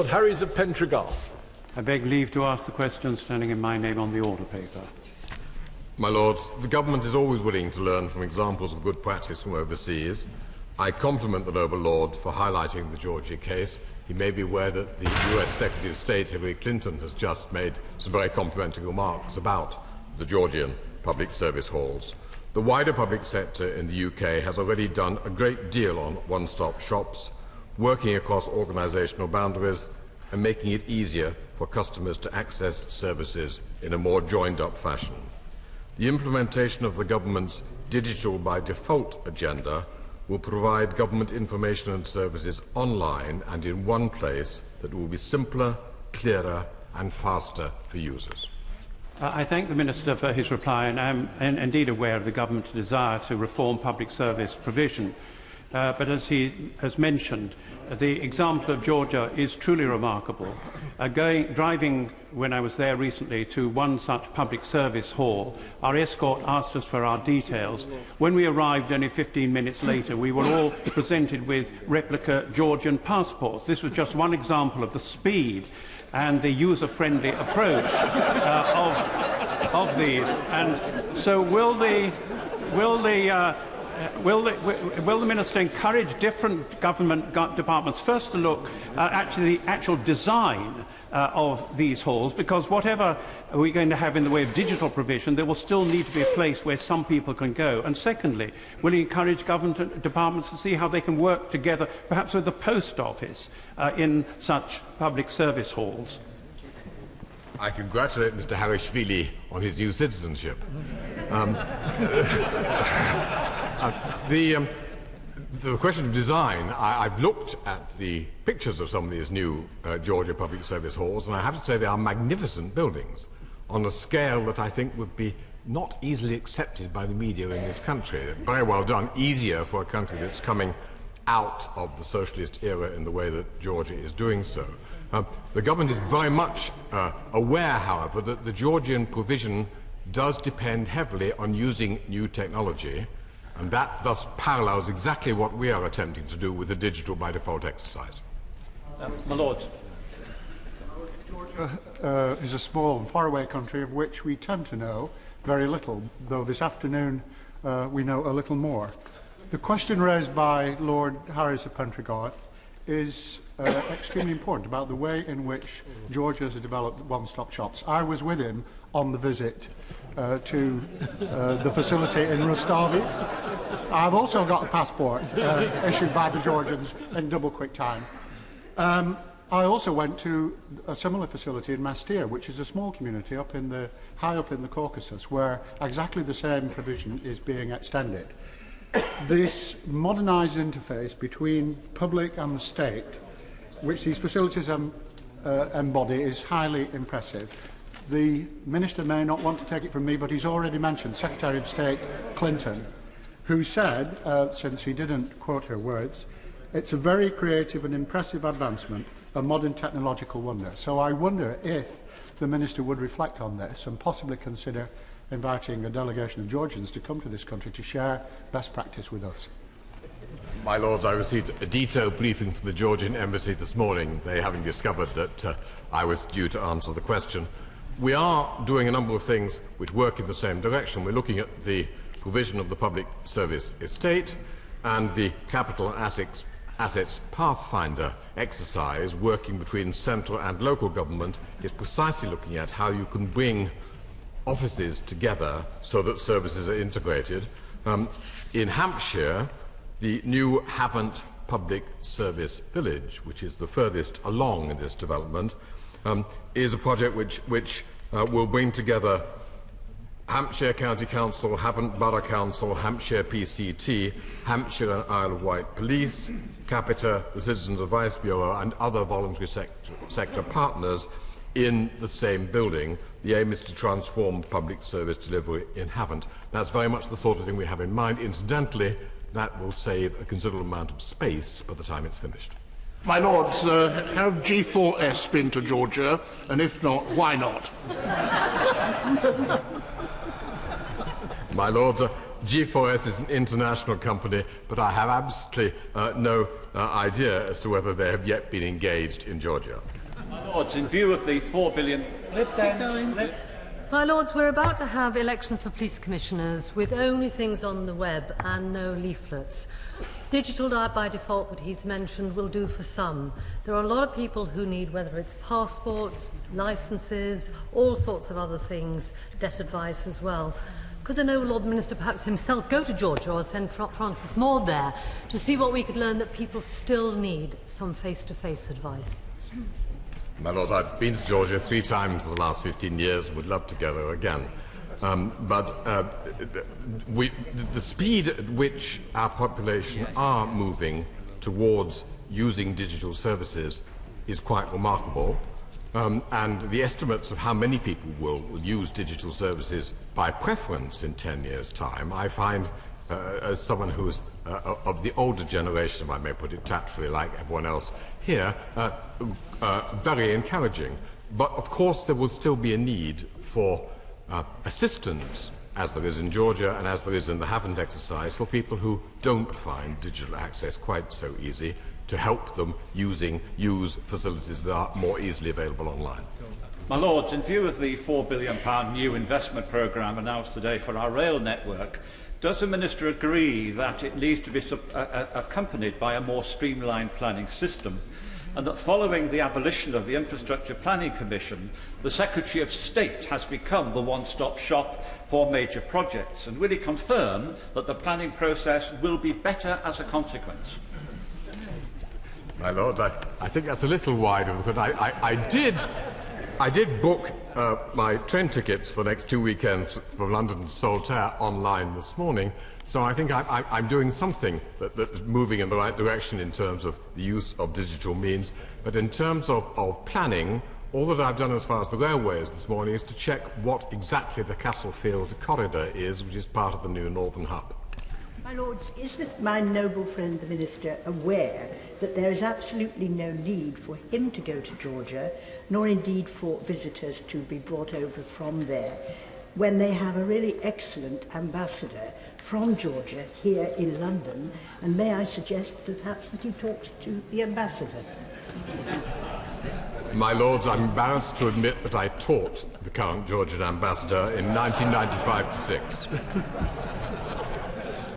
Lord Harries of Pentrigall. I beg leave to ask the question standing in my name on the order paper. My Lords, the Government is always willing to learn from examples of good practice from overseas. I compliment the Noble Lord for highlighting the Georgia case. He may be aware that the US Secretary of State, Hillary Clinton, has just made some very complimentary remarks about the Georgian public service halls. The wider public sector in the UK has already done a great deal on one-stop shops, working across organisational boundaries and making it easier for customers to access services in a more joined-up fashion. The implementation of the Government's digital by default agenda will provide government information and services online and in one place that will be simpler, clearer and faster for users. I thank the Minister for his reply, and I am indeed aware of the Government's desire to reform public service provision. But as he has mentioned, the example of Georgia is truly remarkable. Driving, when I was there recently, to one such public service hall, our escort asked us for our details. When we arrived only 15 minutes later, we were all presented with replica Georgian passports. This was just one example of the speed and the user-friendly approach of these. And so will the Minister encourage different government departments first to look at the actual design of these halls, because whatever we're going to have in the way of digital provision, there will still need to be a place where some people can go? And secondly, will he encourage government departments to see how they can work together, perhaps with the post office, in such public service halls? I congratulate Mr. Harishvili on his new citizenship. The question of design, I've looked at the pictures of some of these new Georgia public service halls, and I have to say they are magnificent buildings on a scale that I think would be not easily accepted by the media in this country. Very well done, easier for a country that's coming out of the socialist era in the way that Georgia is doing so. The government is very much aware, however, that the Georgian provision does depend heavily on using new technology, and that thus parallels exactly what we are attempting to do with the digital by default exercise. My Lord. Georgia is a small and faraway country of which we tend to know very little, though this afternoon we know a little more. The question raised by Lord Harries of Pentrigall is extremely important about the way in which Georgia has developed one-stop shops. I was with him on the visit to the facility in Rustavi. I've also got a passport issued by the Georgians in double quick time. I also went to a similar facility in Mastir, which is a small community high up in the Caucasus, where exactly the same provision is being extended. This modernised interface between public and the state, which these facilities embody, is highly impressive. The Minister may not want to take it from me, but he's already mentioned Secretary of State Clinton, who said, since he didn't quote her words, it's a very creative and impressive advancement, a modern technological wonder. So I wonder if the Minister would reflect on this and possibly consider inviting a delegation of Georgians to come to this country to share best practice with us. My Lords, I received a detailed briefing from the Georgian embassy this morning, they having discovered that I was due to answer the question. We are doing a number of things which work in the same direction. We're looking at the provision of the public service estate, and the Capital Assets Pathfinder exercise, working between central and local government, is precisely looking at how you can bring offices together so that services are integrated. In Hampshire, the new Havant Public Service Village, which is the furthest along in this development, is a project which will bring together Hampshire County Council, Havant Borough Council, Hampshire PCT, Hampshire and Isle of Wight Police, Capita, the Citizens Advice Bureau and other voluntary sector partners in the same building. The aim is to transform public service delivery in Havant. That's very much the sort of thing we have in mind. Incidentally, that will save a considerable amount of space by the time it's finished. My Lords, have G4S been to Georgia? And if not, why not? My Lords, G4S is an international company, but I have absolutely no idea as to whether they have yet been engaged in Georgia. My Lords, in view of the £4 billion... My Lords, we're about to have elections for police commissioners with only things on the web and no leaflets. Digital by default that he's mentioned will do for some. There are a lot of people who need, whether it's passports, licences, all sorts of other things, debt advice as well. Could the noble Lord Minister perhaps himself go to Georgia or send Francis Maud there to see what we could learn that people still need some face-to-face advice? My Lord, I've been to Georgia 3 times in the last 15 years and would love to go there again. The speed at which our population are moving towards using digital services is quite remarkable. And the estimates of how many people will use digital services by preference in 10 years' time, I find, as someone who's of the older generation, if I may put it tactfully, like everyone else here, very encouraging. But of course there will still be a need for assistance, as there is in Georgia and as there is in the Haven't exercise, for people who don't find digital access quite so easy, to help them use facilities that are more easily available online. My Lords, in view of the £4 billion new investment programme announced today for our rail network, does the Minister agree that it needs to be accompanied by a more streamlined planning system, and that following the abolition of the Infrastructure Planning Commission, the Secretary of State has become the one-stop shop for major projects? And will he confirm that the planning process will be better as a consequence? My Lord, I think that's a little wide of the... But I did book my train tickets for the next 2 weekends from London to Saltaire online this morning, so I think I'm doing something that's moving in the right direction in terms of the use of digital means. But in terms of planning, all that I've done as far as the railways this morning is to check what exactly the Castlefield corridor is, which is part of the new Northern Hub. My Lords, is my noble friend the Minister aware that there is absolutely no need for him to go to Georgia, nor indeed for visitors to be brought over from there, when they have a really excellent ambassador from Georgia here in London? And may I suggest that perhaps that he talks to the ambassador? My Lords, I'm embarrassed to admit that I taught the current Georgian ambassador in 1995 to 6.